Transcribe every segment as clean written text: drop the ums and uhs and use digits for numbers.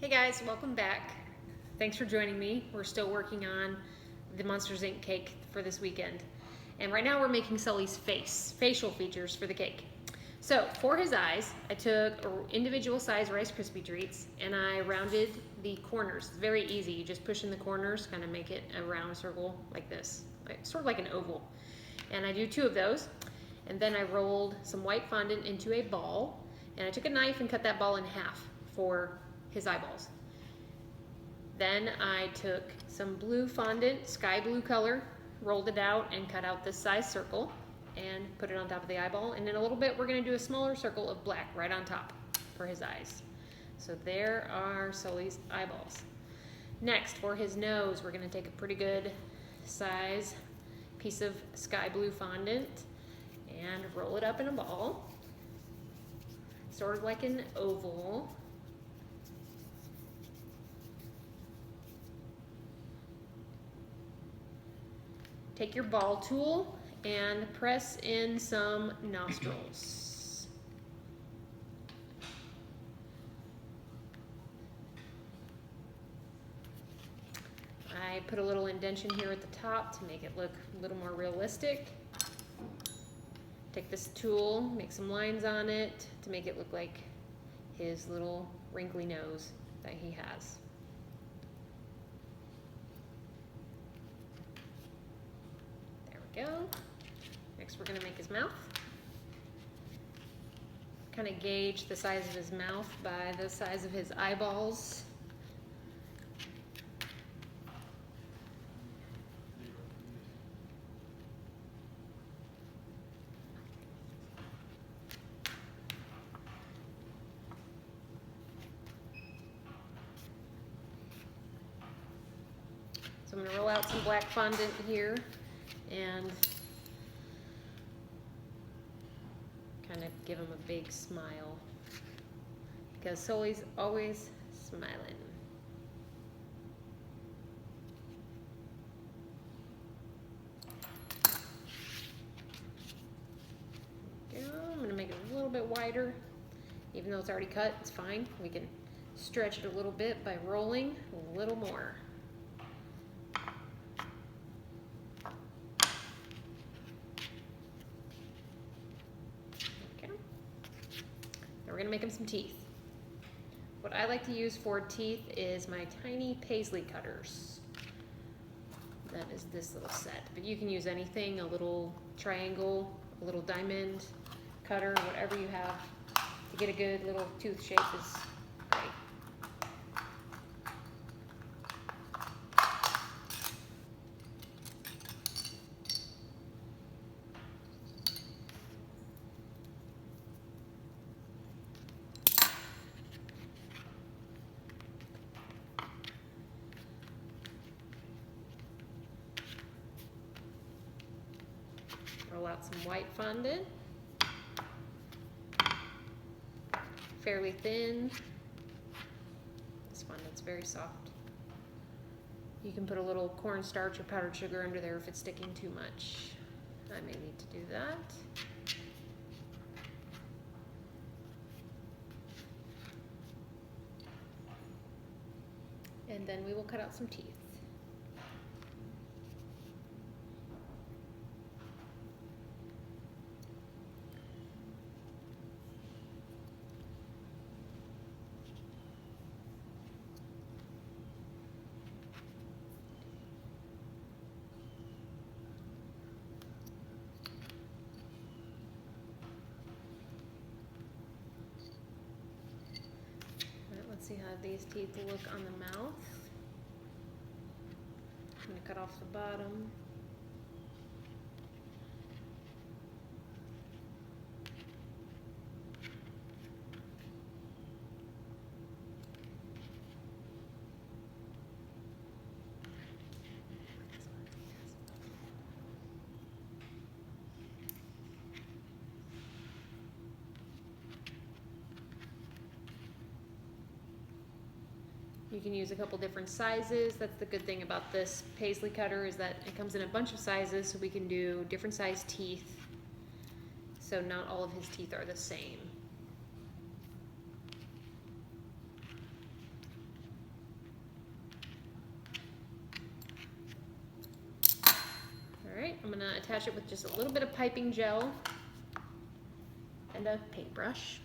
Hey guys, welcome back. Thanks for joining me. We're still working on the Monsters Inc. cake for this weekend. And right now we're making Sully's facial features for the cake. So for his eyes, I took individual size Rice Krispie treats and I rounded the corners. It's very easy. You just push in the corners, kind of make it a round circle like this, sort of like an oval. And I do 2 of those. And then I rolled some white fondant into a ball and I took a knife and cut that ball in half for his eyeballs. Then I took some blue fondant, sky blue color, rolled it out and cut out this size circle and put it on top of the eyeball. And in a little bit we're going to do a smaller circle of black right on top for his eyes. So there are Sully's eyeballs. Next, for his nose, we're going to take a pretty good size piece of sky blue fondant and roll it up in a ball, sort of like an oval. Take your ball tool and press in some nostrils. I put a little indentation here at the top to make it look a little more realistic. Take this tool, make some lines on it to make it look like his little wrinkly nose that he has. Go. Next we're going to make his mouth. Kind of gauge the size of his mouth by the size of his eyeballs. So I'm going to roll out some black fondant here and kind of give him a big smile because Sully's always smiling. There we go. I'm going to make it a little bit wider. Even though it's already cut, it's fine. We can stretch it a little bit by rolling a little more. We're going to make him some teeth. What I like to use for teeth is my tiny paisley cutters. That is this little set. But you can use anything, a little triangle, a little diamond cutter, whatever you have to get a good little tooth shape is great. Roll out some white fondant, fairly thin. This fondant's very soft. You can put a little cornstarch or powdered sugar under there if it's sticking too much. I may need to do that. And then we will cut out some teeth. Let's see how these teeth look on the mouth. I'm going to cut off the bottom. You can use a couple different sizes. That's the good thing about this paisley cutter is that it comes in a bunch of sizes, so we can do different size teeth. So not all of his teeth are the same. attach it with just a little bit of piping gel and a paintbrush.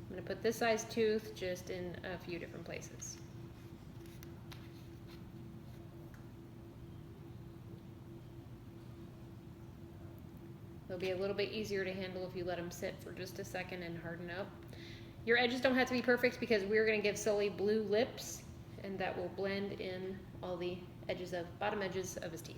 I'm going to put this size tooth just in a few different places. They'll be a little bit easier to handle if you let them sit for just a second and harden up. Your edges don't have to be perfect because we're going to give Sully blue lips, and that will blend in all the edges of bottom edges of his teeth.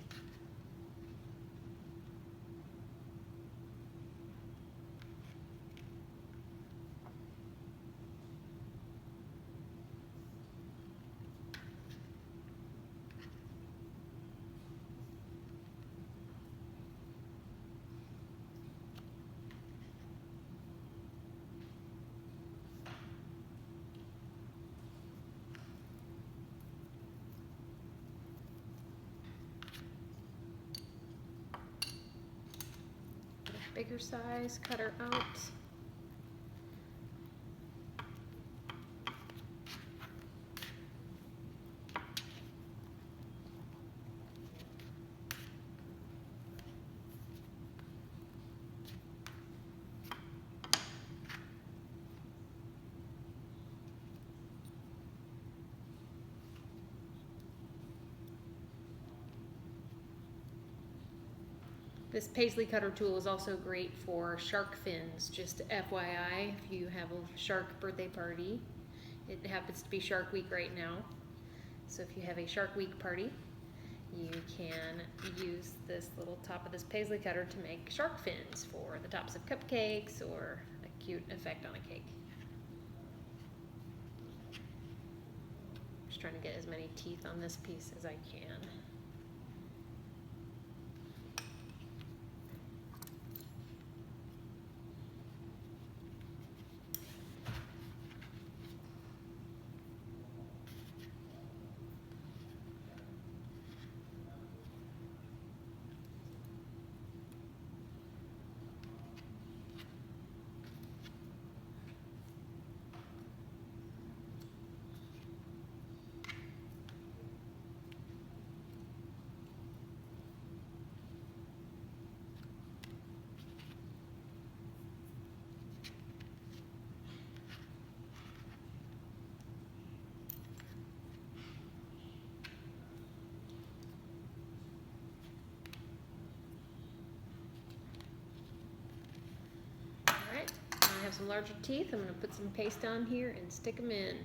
Bigger size cutter out. This paisley cutter tool is also great for shark fins. Just FYI, if you have a shark birthday party, it happens to be Shark Week right now. So if you have a Shark Week party, you can use this little top of this paisley cutter to make shark fins for the tops of cupcakes or a cute effect on a cake. Just trying to get as many teeth on this piece as I can. I have some larger teeth. I'm going to put some paste on here and stick them in.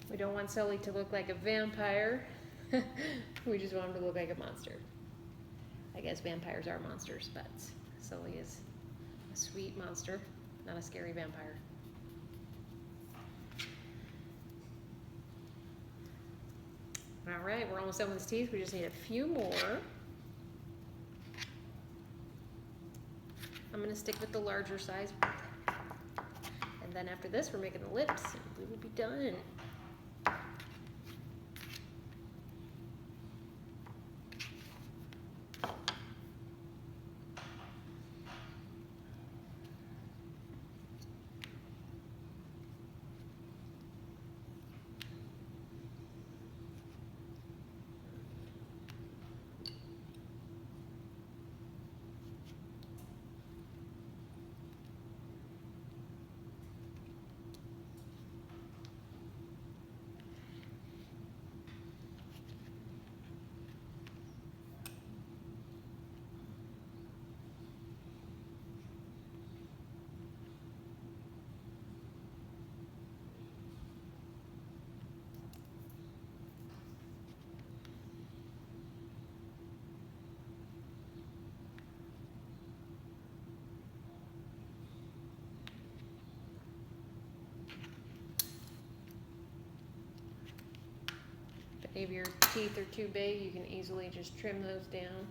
We don't want Sully to look like a vampire. We just want him to look like a monster. I guess vampires are monsters, but Sully is a sweet monster, not a scary vampire. All right, we're almost done with his teeth. We just need a few more. I'm going to stick with the larger size. And then after this, we're making the lips, and we will be done. If your teeth are too big, you can easily just trim those down.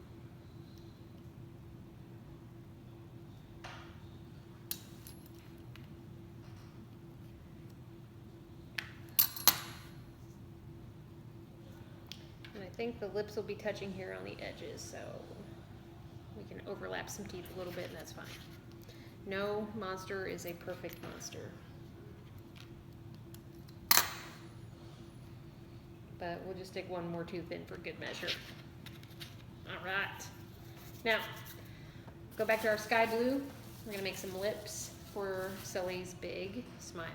And I think the lips will be touching here on the edges, so we can overlap some teeth a little bit, and that's fine. No monster is a perfect monster. But we'll just stick one more tooth in for good measure. All right. Now, go back to our sky blue. We're gonna make some lips for Sully's big smile.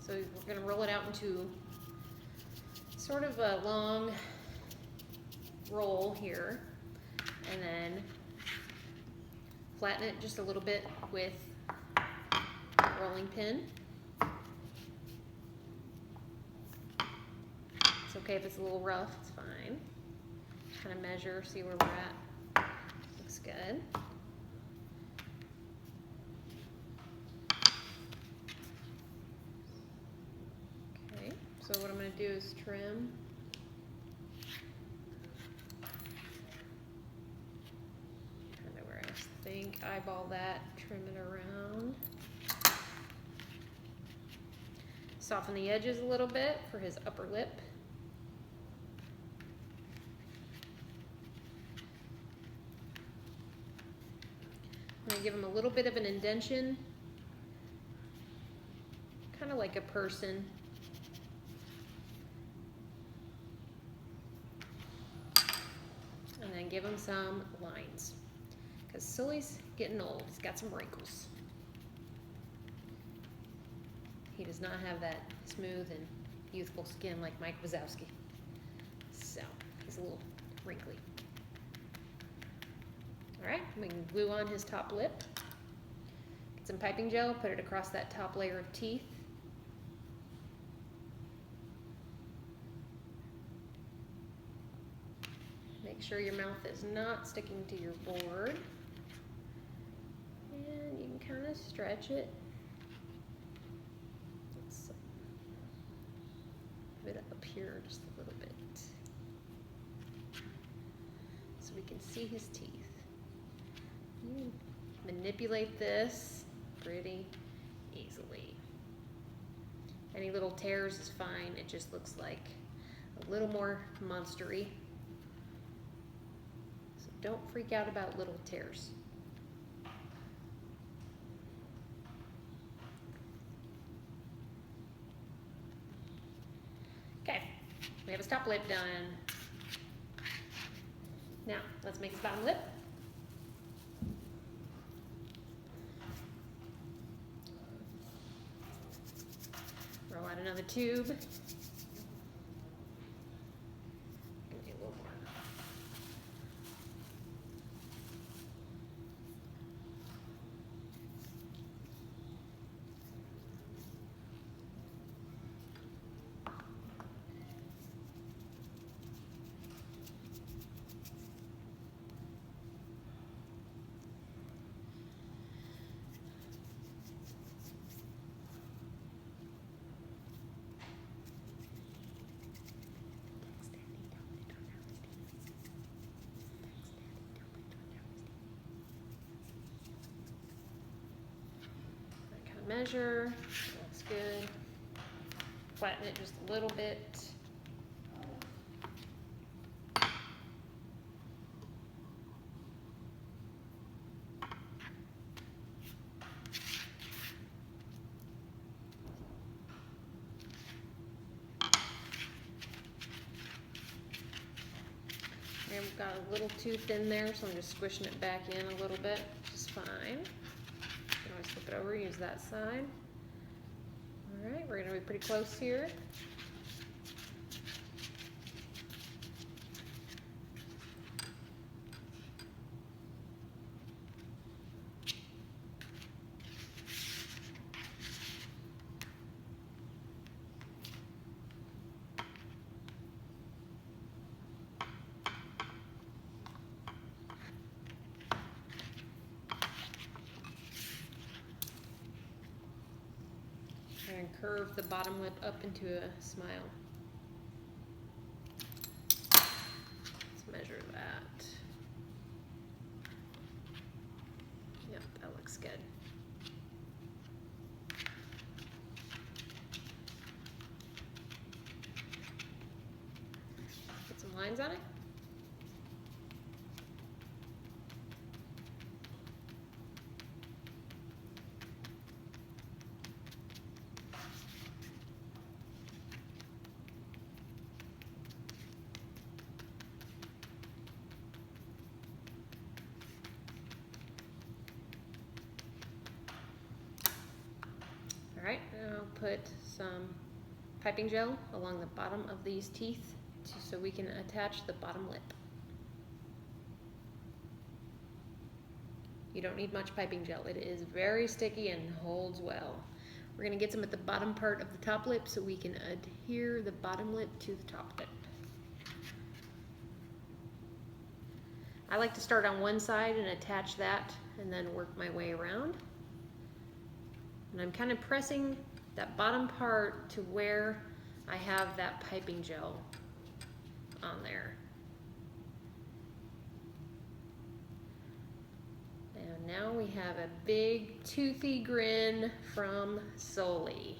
So we're gonna roll it out into sort of a long roll here, and then flatten it just a little bit with a rolling pin. It's okay if it's a little rough, it's fine. Kind of measure, see where we're at. Looks good. Okay, so what I'm going to do is trim. Eyeball that, trim it around. Soften the edges a little bit for his upper lip. I'm going to give him a little bit of an indentation, kind of like a person. And then give him some lines. Because Sully's getting old. He's got some wrinkles. He does not have that smooth and youthful skin like Mike Wazowski. So, he's a little wrinkly. Alright, we can glue on his top lip. Get some piping gel, put it across that top layer of teeth. Make sure your mouth is not sticking to your board. And you can kind of stretch it. Let's move it up here just a little bit so we can see his teeth. You manipulate this pretty easily. Any little tears is fine. It just looks like a little more monstery. So don't freak out about little tears. Okay, we have his top lip done. Now, let's make his bottom lip. Roll out another tube. Give me a little more. Measure, looks good. Flatten it just a little bit. And we've got a little tooth in there, so I'm just squishing it back in a little bit, which is fine. Flip it over, use that side. Alright, we're going to be pretty close here. and curve the bottom lip up into a smile. Let's measure that. Yep, that looks good. Put some lines on it. All right, now I'll put some piping gel along the bottom of these teeth so we can attach the bottom lip. You don't need much piping gel. It is very sticky and holds well. We're going to get some at the bottom part of the top lip so we can adhere the bottom lip to the top lip. I like to start on one side and attach that and then work my way around. And I'm kind of pressing that bottom part to where I have that piping gel on there. And now we have a big toothy grin from Sully.